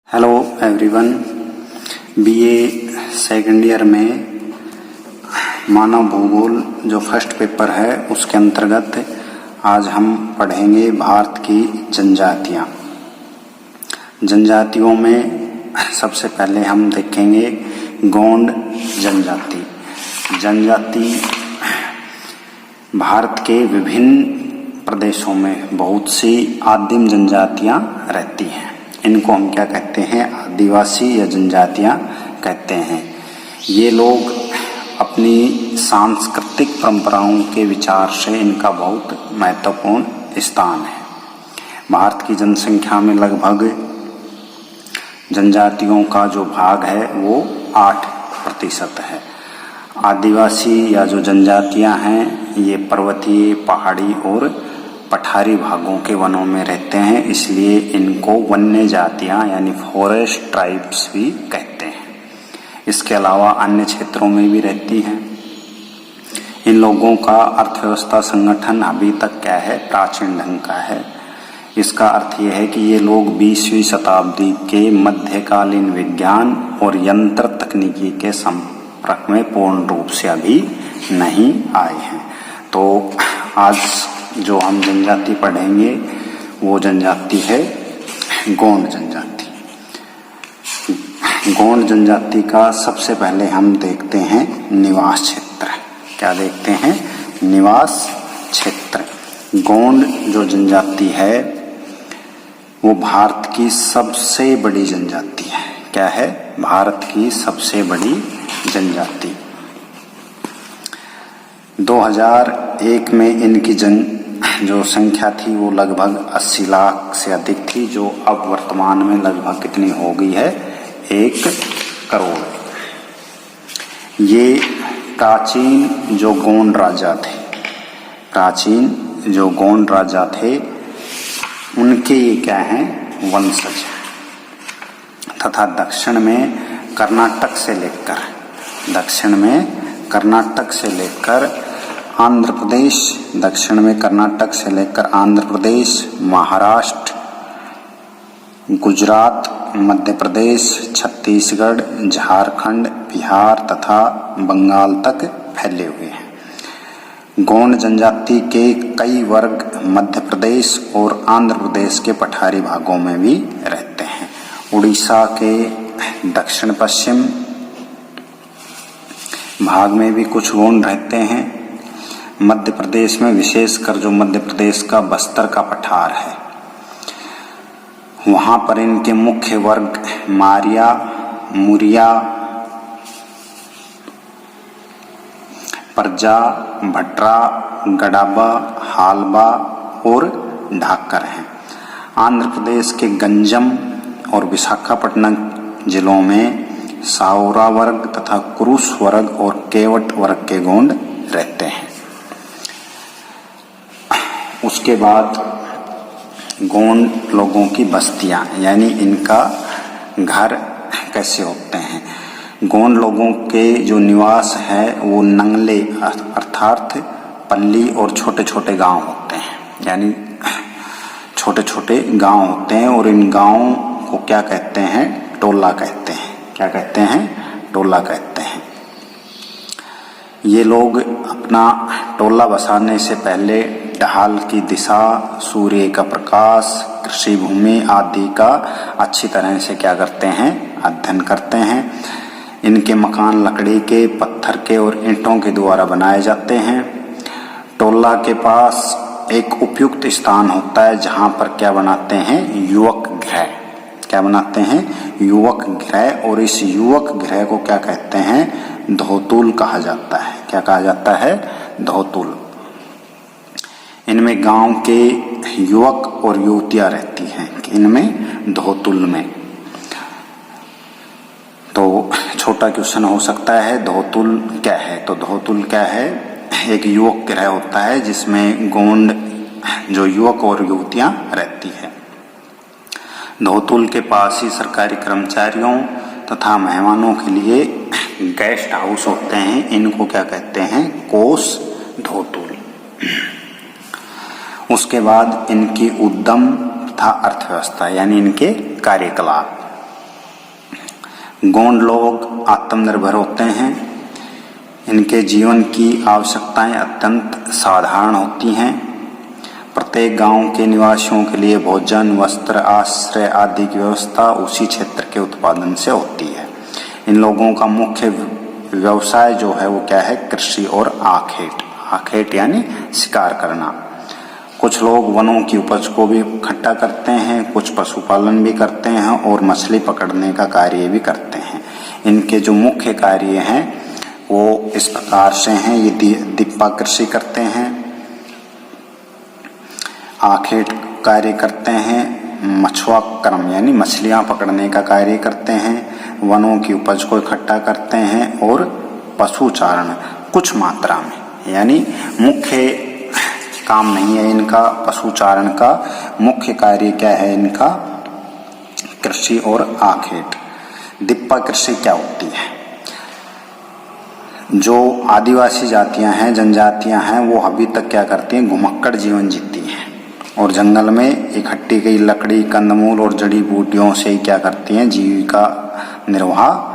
Hello everyone, BA second year में मानव भूगोल जो फर्स्ट पेपर है उसके अंतर्गत आज हम पढ़ेंगे भारत की जनजातियाँ। जनजातियों में सबसे पहले हम देखेंगे गोंड जनजाति। जनजाति भारत के विभिन्न प्रदेशों में बहुत सी आदिम जनजातियाँ रहती हैं। इनको हम क्या कहते हैं? आदिवासी या जनजातियाँ कहते हैं। ये लोग अपनी सांस्कृतिक परंपराओं के विचार से इनका बहुत महत्वपूर्ण स्थान है। भारत की जनसंख्या में लगभग जनजातियों का जो भाग है वो 8% है। आदिवासी या जो जनजातियाँ हैं ये पर्वतीय, पहाड़ी और पठारी भागों के वनों में रहते हैं, इसलिए इनको वन्य जातियाँ यानी फॉरेस्ट ट्राइब्स भी कहते हैं। इसके अलावा अन्य क्षेत्रों में भी रहती हैं। इन लोगों का अर्थव्यवस्था संगठन अभी तक क्या है? प्राचीन ढंग का है। इसका अर्थ यह है कि ये लोग 20वीं शताब्दी के मध्यकालीन विज्ञान और यंत्र तकनीकी के संपर्क में पूर्ण रूप से अभी नहीं आए हैं। तो आज जो हम जनजाति पढ़ेंगे वो जनजाति है गोंड जनजाति। गोंड जनजाति का सबसे पहले हम देखते हैं निवास क्षेत्र। क्या देखते हैं? निवास क्षेत्र। गोंड जो जनजाति है वो भारत की सबसे बड़ी जनजाति है। क्या है? भारत की सबसे बड़ी जनजाति। 2001 में इनकी जो संख्या थी वो लगभग 80 लाख से अधिक थी, जो अब वर्तमान में लगभग कितनी हो गई है? 1 करोड़। ये प्राचीन जो गोंड राजा थे उनके ये क्या हैं? वंशज। तथा दक्षिण में कर्नाटक से लेकर आंध्र प्रदेश, दक्षिण में कर्नाटक से लेकर आंध्र प्रदेश, महाराष्ट्र, गुजरात, मध्य प्रदेश, छत्तीसगढ़, झारखंड, बिहार तथा बंगाल तक फैले हुए हैं। गोंड जनजाति के कई वर्ग मध्य प्रदेश और आंध्र प्रदेश के पठारी भागों में भी रहते हैं। उड़ीसा के दक्षिण पश्चिम भाग में भी कुछ गोंड रहते हैं। मध्य प्रदेश में विशेषकर जो मध्य प्रदेश का बस्तर का पठार है वहां पर इनके मुख्य वर्ग मारिया, मुरिया, परजा, भटरा, गडाबा, हालबा और ढाकर हैं। आंध्र प्रदेश के गंजम और विशाखापट्टनम जिलों में साओरा वर्ग तथा क्रूस वर्ग और केवट वर्ग के गोंड रहते हैं। उसके बाद गोंड लोगों की बस्तियां यानी इनका घर कैसे होते हैं? गोंड लोगों के जो निवास है वो नंगले अर्थात पल्ली और छोटे छोटे गांव होते हैं, यानी छोटे छोटे गांव होते हैं। और इन गांवों को क्या कहते हैं? टोला कहते हैं। क्या कहते हैं? टोला कहते हैं। ये लोग अपना टोला बसाने से पहले ढाल की दिशा, सूर्य का प्रकाश, कृषि भूमि आदि का अच्छी तरह से क्या करते हैं? अध्ययन करते हैं। इनके मकान लकड़ी के, पत्थर के और ईंटों के द्वारा बनाए जाते हैं। टोला के पास एक उपयुक्त स्थान होता है जहां पर क्या बनाते हैं? युवक गृह। क्या बनाते हैं? युवक गृह। और इस युवक गृह को क्या कहते हैं? धोतुल कहा जाता है। क्या कहा जाता है? धोतुल। इनमें गांव के युवक और युवतियां रहती हैं। इनमें धोतुल में। तो छोटा क्वेश्चन हो सकता है धोतुल क्या है? तो धोतुल क्या है? एक युवक गृह होता है जिसमें गोंड जो युवक और युवतियां रहती है। धोतुल के पास ही सरकारी कर्मचारियों तथा मेहमानों के लिए गेस्ट हाउस होते हैं। इनको क्या कहते हैं? कोस धोतुल। उसके बाद इनकी उद्यम तथा अर्थव्यवस्था यानी इनके कार्यकलाप। गोंड लोग आत्मनिर्भर होते हैं। इनके जीवन की आवश्यकताएं अत्यंत साधारण होती हैं। प्रत्येक गांव के निवासियों के लिए भोजन, वस्त्र, आश्रय आदि की व्यवस्था उसी क्षेत्र के उत्पादन से होती है। इन लोगों का मुख्य व्यवसाय जो है वो क्या है? कृषि और आखेट। आखेट यानी शिकार करना। कुछ लोग वनों की उपज को भी इकट्ठा करते हैं, कुछ पशुपालन भी करते हैं और मछली पकड़ने का कार्य भी करते हैं। इनके जो मुख्य कार्य हैं वो इस प्रकार से हैं। ये दिप्पा कृषि करते हैं, आखेट कार्य करते हैं, मछुआ कर्म यानी मछलियां पकड़ने का कार्य करते हैं, वनों की उपज को इकट्ठा करते हैं और पशुचारण कुछ मात्रा में, यानी मुख्य काम नहीं है इनका पशुचारण का। मुख्य कार्य क्या है इनका? कृषि और आखेट। दिप्पा कृषि क्या होती है? जो आदिवासी जातियां हैं, जनजातियां हैं, वो अभी तक क्या करती हैं? घुमक्कड़ जीवन जीती हैं और जंगल में इकट्ठी गई लकड़ी, कंदमूल और जड़ी बूटियों से ही क्या करती हैं? जीविका निर्वाह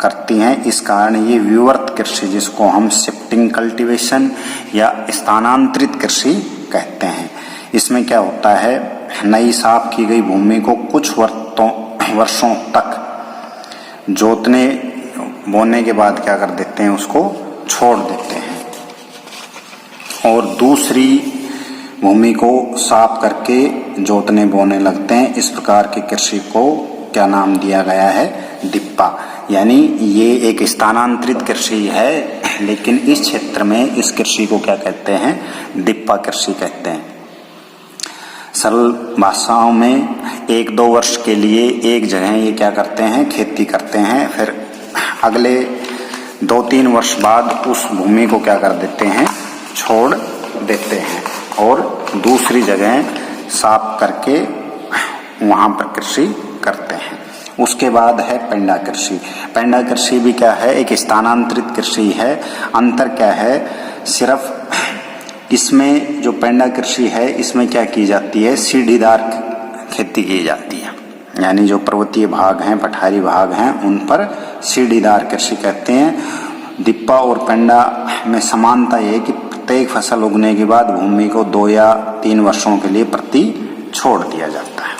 करती हैं। इस कारण ये विवर्त कृषि, जिसको हम शिफ्टिंग कल्टीवेशन या स्थानांतरित कृषि कहते हैं, इसमें क्या होता है? नई साफ की गई भूमि को कुछ वर्षों तक जोतने बोने के बाद क्या कर देते हैं? उसको छोड़ देते हैं और दूसरी भूमि को साफ करके जोतने बोने लगते हैं। इस प्रकार की कृषि को क्या नाम दिया गया है? दिप्पा। यानी ये एक स्थानांतरित कृषि है, लेकिन इस क्षेत्र में इस कृषि को क्या कहते हैं? दिप्पा कृषि कहते हैं। सरल भाषाओं में 1-2 वर्ष के लिए एक जगह ये क्या करते हैं? खेती करते हैं। फिर अगले 2-3 वर्ष बाद उस भूमि को क्या कर देते हैं? छोड़ देते हैं और दूसरी जगह साफ करके वहां पर कृषि करते हैं। उसके बाद है पेंडा कृषि। पेंडा कृषि भी क्या है? एक स्थानांतरित कृषि है। अंतर क्या है? सिर्फ इसमें जो पेंडा कृषि है इसमें क्या की जाती है? सीढ़ीदार खेती की जाती है, यानी जो पर्वतीय भाग हैं, पठारी भाग हैं, उन पर सीढ़ीदार कृषि कहते हैं। दिप्पा और पेंडा में समानता यह है कि प्रत्येक फसल उगने के बाद भूमि को 2 या 3 वर्षों के लिए प्रति छोड़ दिया जाता है।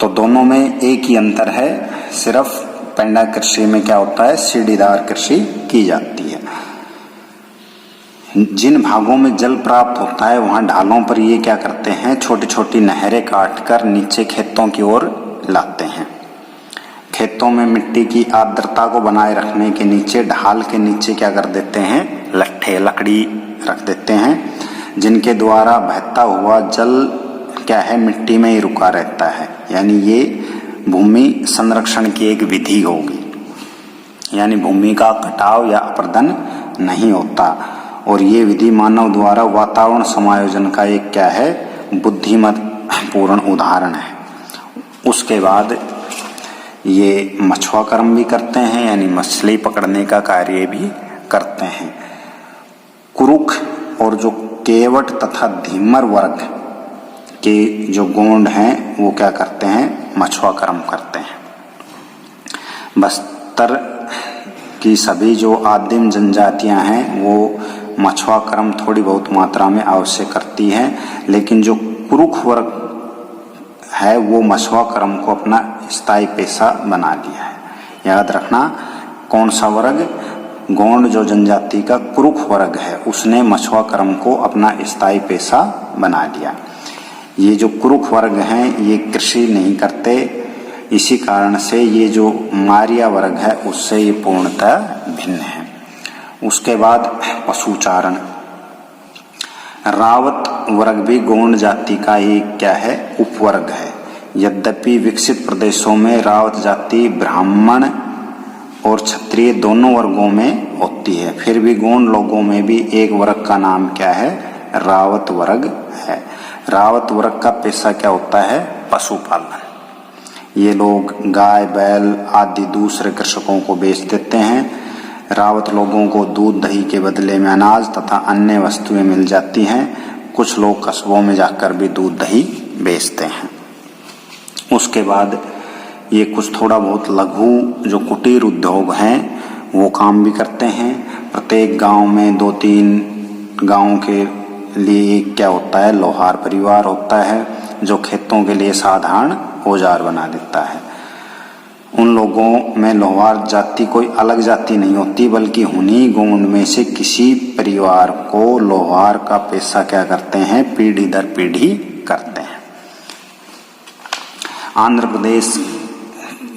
तो दोनों में एक ही अंतर है, सिर्फ पेंडा कृषि में क्या होता है? सीढ़ीदार कृषि की जाती है। जिन भागों में जल प्राप्त होता है वहां ढालों पर ये क्या करते हैं? छोटी छोटी नहरें काटकर नीचे खेतों की ओर लाते हैं। खेतों में मिट्टी की आर्द्रता को बनाए रखने के नीचे, ढाल के नीचे क्या कर देते हैं? लट्ठे, लकड़ी रख देते हैं, जिनके द्वारा बहता हुआ जल क्या है? मिट्टी में ही रुका रहता है। यानी ये भूमि संरक्षण की एक विधि होगी, यानी भूमि का कटाव या अपरदन नहीं होता। और ये विधि मानव द्वारा वातावरण समायोजन का एक क्या है? बुद्धिमत्पूर्ण उदाहरण है। उसके बाद ये मछुआ कर्म भी करते हैं, यानी मछली पकड़ने का कार्य भी करते हैं। कुरुख और जो केवट तथा धीमर वर्ग के जो गोंड हैं वो क्या करते हैं? मछुआ कर्म करते हैं। बस्तर की सभी जो आदिम जनजातियां हैं वो मछुआ कर्म थोड़ी बहुत मात्रा में अवश्य करती हैं, लेकिन जो कुरुख वर्ग है वो मछुआ कर्म को अपना स्थायी पेशा बना लिया है। याद रखना, कौन सा वर्ग? गोंड जो जनजाति का कुरुख वर्ग है उसने मछुआ कर्म को अपना स्थायी पेशा बना लिया। ये जो कुरुख वर्ग हैं ये कृषि नहीं करते, इसी कारण से ये जो मारिया वर्ग है उससे ये पूर्णतः भिन्न है। उसके बाद पशुचारण। रावत वर्ग भी गोंड जाति का एक क्या है? उपवर्ग है। यद्यपि विकसित प्रदेशों में रावत जाति ब्राह्मण और क्षत्रिय दोनों वर्गों में होती है, फिर भी गोंड लोगों में भी एक वर्ग का नाम क्या है? रावत वर्ग है। रावत वर्ग का पेशा क्या होता है? पशुपालन। ये लोग गाय, बैल आदि दूसरे कृषकों को बेच देते हैं। रावत लोगों को दूध दही के बदले में अनाज तथा अन्य वस्तुएं मिल जाती हैं। कुछ लोग कस्बों में जाकर भी दूध दही बेचते हैं। उसके बाद ये कुछ थोड़ा बहुत लघु जो कुटीर उद्योग हैं वो काम भी करते हैं। प्रत्येक गांव में 2-3 गांवों के लिए क्या होता है, लोहार परिवार होता है जो खेतों के लिए साधारण औजार बना देता है। उन लोगों में लोहार जाति कोई अलग जाति नहीं होती, बल्कि उन्हीं गोंड में से किसी परिवार को लोहार का पेशा क्या करते हैं, पीढ़ी दर पीढ़ी करते हैं। आंध्र प्रदेश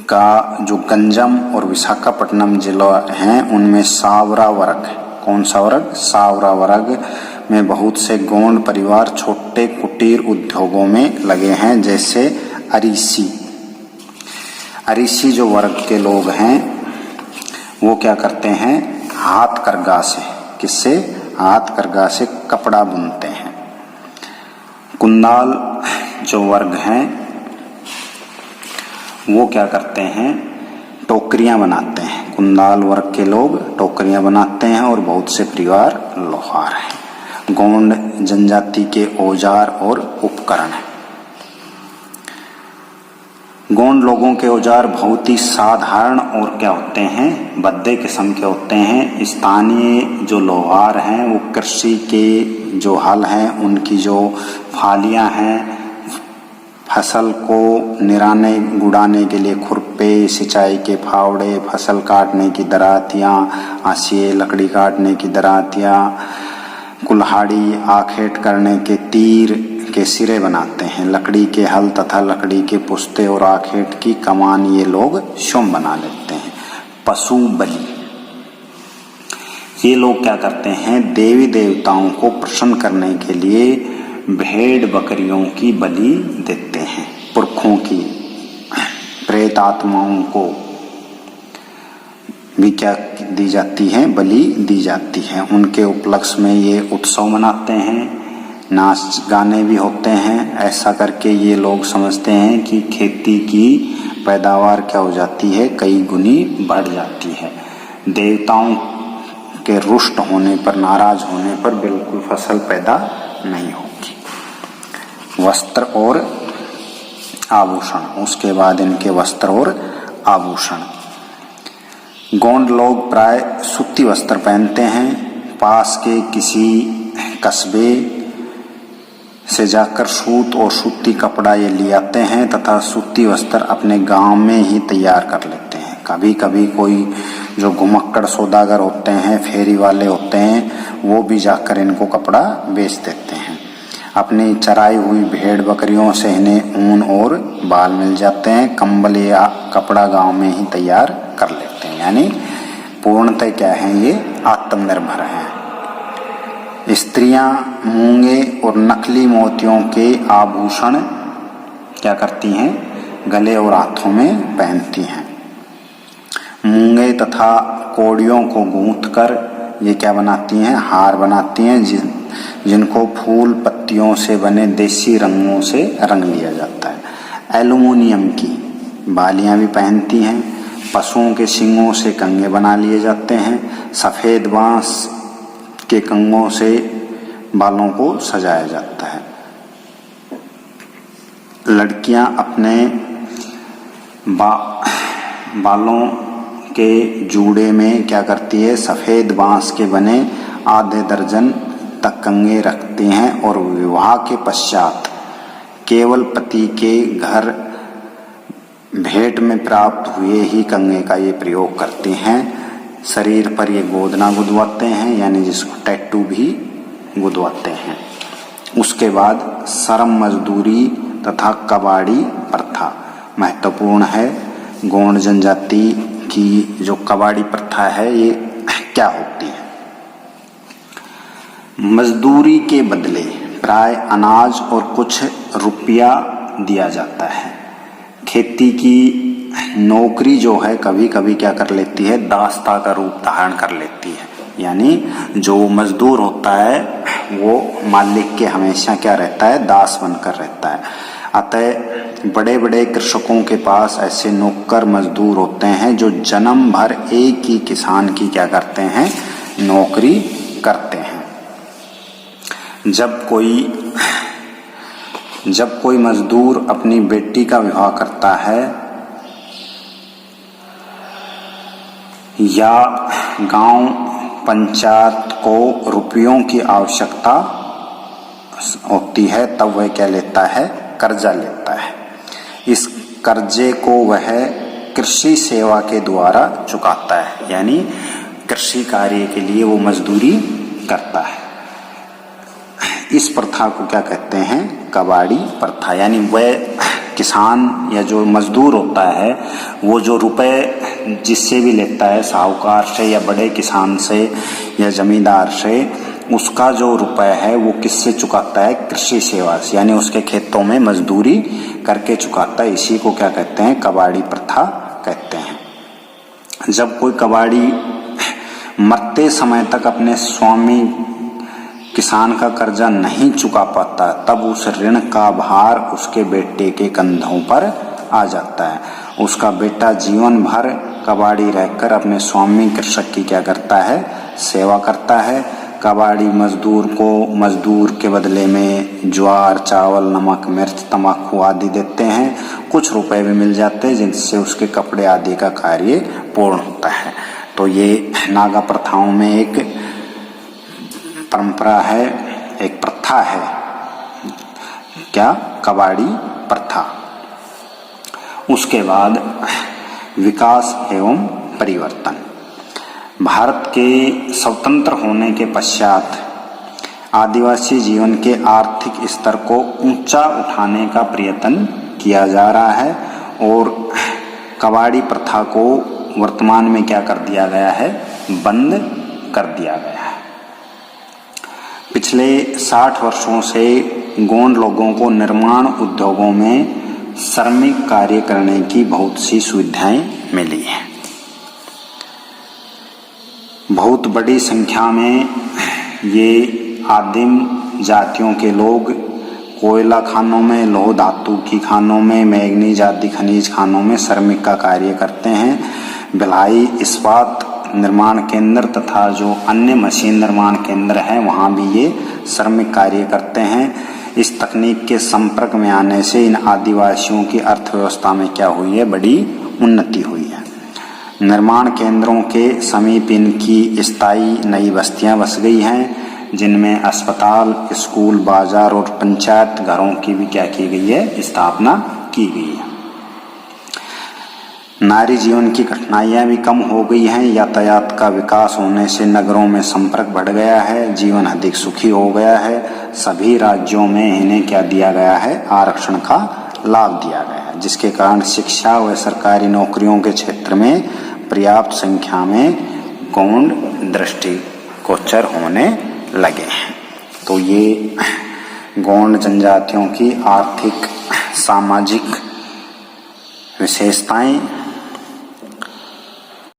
का जो गंजम और विशाखापट्टनम जिला हैं उनमें सावरा वर्ग, कौन सा वर्ग, सावरा वर्ग में बहुत से गोंड परिवार छोटे कुटीर उद्योगों में लगे हैं, जैसे अरीसी जो वर्ग के लोग हैं वो क्या करते हैं, हाथ करगा से, किससे, हाथ करगा से कपड़ा बुनते हैं। कुंदाल जो वर्ग हैं वो क्या करते हैं, टोकरियां बनाते हैं। कुंदाल वर्ग के लोग टोकरियां बनाते हैं और बहुत से परिवार लोहार हैं। गोंड जनजाति के औजार और उपकरण हैं। गोंड लोगों के औजार बहुत ही साधारण और क्या होते हैं, बद्दे किस्म के होते हैं। स्थानीय जो लोहार हैं वो कृषि के जो हल हैं उनकी जो फालियां हैं, फसल को निराने गुड़ाने के लिए खुरपे, सिंचाई के फावड़े, फसल काटने की दरातियां, हाशिए, लकड़ी काटने की दरातियां, कुल्हाड़ी, आखेट करने के तीर के सिरे बनाते हैं। लकड़ी के हल तथा लकड़ी के पुस्ते और आखेट की कमान ये लोग स्वयं बना लेते हैं। पशु बलि, ये लोग क्या करते हैं, देवी देवताओं को प्रसन्न करने के लिए भेड़ बकरियों की बलि देते हैं। पुरखों की, प्रेत आत्माओं को भी क्या दी जाती है, बलि दी जाती है। उनके उपलक्ष्य में ये उत्सव मनाते हैं, नाच गाने भी होते हैं। ऐसा करके ये लोग समझते हैं कि खेती की पैदावार क्या हो जाती है, कई गुनी बढ़ जाती है। देवताओं के रुष्ट होने पर, नाराज होने पर बिल्कुल फसल पैदा नहीं होगी। वस्त्र और आभूषण, उसके बाद इनके वस्त्र और आभूषण। गोंड लोग प्राय सूती वस्त्र पहनते हैं। पास के किसी कस्बे से जाकर सूत और सूती कपड़ा ये ले आते हैं तथा सूती वस्त्र अपने गांव में ही तैयार कर लेते हैं। कभी कभी कोई जो घुमक्कड़ सौदागर होते हैं, फेरी वाले होते हैं, वो भी जाकर इनको कपड़ा बेच देते हैं। अपनी चराई हुई भेड़ बकरियों से इन्हें ऊन और बाल मिल जाते हैं। कंबल या कपड़ा गांव में ही तैयार कर लेते हैं। यानी पूर्णतः क्या है, ये आत्मनिर्भर हैं। स्त्रियां मूंगे और नकली मोतियों के आभूषण क्या करती हैं, गले और हाथों में पहनती हैं। मूंगे तथा कोड़ियों को गूंथकर ये क्या बनाती हैं, हार बनाती हैं, जिनको फूल पत्तियों से बने देसी रंगों से रंग लिया जाता है। एल्युमिनियम की बालियां भी पहनती हैं। पशुओं के सींगों से कंगे बना लिए जाते हैं। सफेद बांस के कंगों से बालों को सजाया जाता है। लड़कियां अपने बालों के जूड़े में क्या करती है, सफेद बांस के बने आधे दर्जन तक कंगे रखती हैं और विवाह के पश्चात केवल पति के घर भेंट में प्राप्त हुए ही कंगे का ये प्रयोग करती हैं। शरीर पर ये गोदना गुदवाते हैं, यानी जिसको टैटू भी गुदवाते हैं। उसके बाद श्रम मजदूरी तथा कबाड़ी प्रथा महत्वपूर्ण है। गोंड जनजाति की जो कबाड़ी प्रथा है ये क्या होती है, मजदूरी के बदले प्राय अनाज और कुछ रुपया दिया जाता है। खेती की नौकरी जो है कभी कभी क्या कर लेती है, दासता का रूप धारण कर लेती है। यानी जो मजदूर होता है वो मालिक के हमेशा क्या रहता है, दास बनकर रहता है। अतः बड़े बड़े कृषकों के पास ऐसे नौकर मजदूर होते हैं जो जन्म भर एक ही किसान की क्या करते हैं, नौकरी करते हैं। जब कोई जब कोई मजदूर अपनी बेटी का विवाह करता है या गांव पंचायत को रुपयों की आवश्यकता होती है तब वह क्या लेता है, कर्जा लेता है। इस कर्जे को वह कृषि सेवा के द्वारा चुकाता है, यानी कृषि कार्य के लिए वो मजदूरी करता है। इस प्रथा को क्या कहते हैं, कबाड़ी प्रथा। यानी वह किसान या जो मजदूर होता है वो जो रुपए जिससे भी लेता है, साहूकार से या बड़े किसान से या जमींदार से, उसका जो रुपए है वो किससे चुकाता है, कृषि सेवा से, यानी उसके खेतों में मजदूरी करके चुकाता है। इसी को क्या कहते हैं, कबाड़ी प्रथा कहते हैं। जब कोई कबाड़ी मरते समय तक अपने स्वामी किसान का कर्जा नहीं चुका पाता तब उस ऋण का भार उसके बेटे के कंधों पर आ जाता है। उसका बेटा जीवन भर कबाड़ी रहकर अपने स्वामी कृषक की क्या करता है, सेवा करता है। कबाड़ी मजदूर को मजदूर के बदले में ज्वार, चावल, नमक, मिर्च, तंबाकू आदि देते हैं। कुछ रुपए भी मिल जाते हैं जिनसे उसके कपड़े आदि का कार्य पूर्ण होता है। तो ये नागा प्रथाओं में एक परंपरा है, एक प्रथा है, क्या, कबाड़ी प्रथा। उसके बाद विकास एवं परिवर्तन। भारत के स्वतंत्र होने के पश्चात आदिवासी जीवन के आर्थिक स्तर को ऊंचा उठाने का प्रयत्न किया जा रहा है और कबाड़ी प्रथा को वर्तमान में क्या कर दिया गया है, बंद कर दिया गया है। पिछले 60 वर्षों से गोंड लोगों को निर्माण उद्योगों में श्रमिक कार्य करने की बहुत सी सुविधाएं मिली हैं। बहुत बड़ी संख्या में ये आदिम जातियों के लोग कोयला खानों में, लौह धातु की खानों में, मैग्नीज आदि खनिज खानों में श्रमिक का कार्य करते हैं। भिलाई इस्पात निर्माण केंद्र तथा जो अन्य मशीन निर्माण केंद्र हैं वहाँ भी ये श्रमिक कार्य करते हैं। इस तकनीक के संपर्क में आने से इन आदिवासियों की अर्थव्यवस्था में क्या हुई है, बड़ी उन्नति हुई है। निर्माण केंद्रों के समीप इनकी स्थायी नई बस्तियां बस गई हैं जिनमें अस्पताल, स्कूल, बाजार और पंचायत घरों की भी क्या की गई है, स्थापना की गई है। नारी जीवन की कठिनाइयां भी कम हो गई हैं। यातायात का विकास होने से नगरों में संपर्क बढ़ गया है, जीवन अधिक सुखी हो गया है। सभी राज्यों में इन्हें क्या दिया गया है, आरक्षण का लाभ दिया गया है, जिसके कारण शिक्षा व सरकारी नौकरियों के क्षेत्र में पर्याप्त संख्या में गौंड दृष्टिगोचर होने लगे हैं। तो ये गौंड जनजातियों की आर्थिक सामाजिक विशेषताएं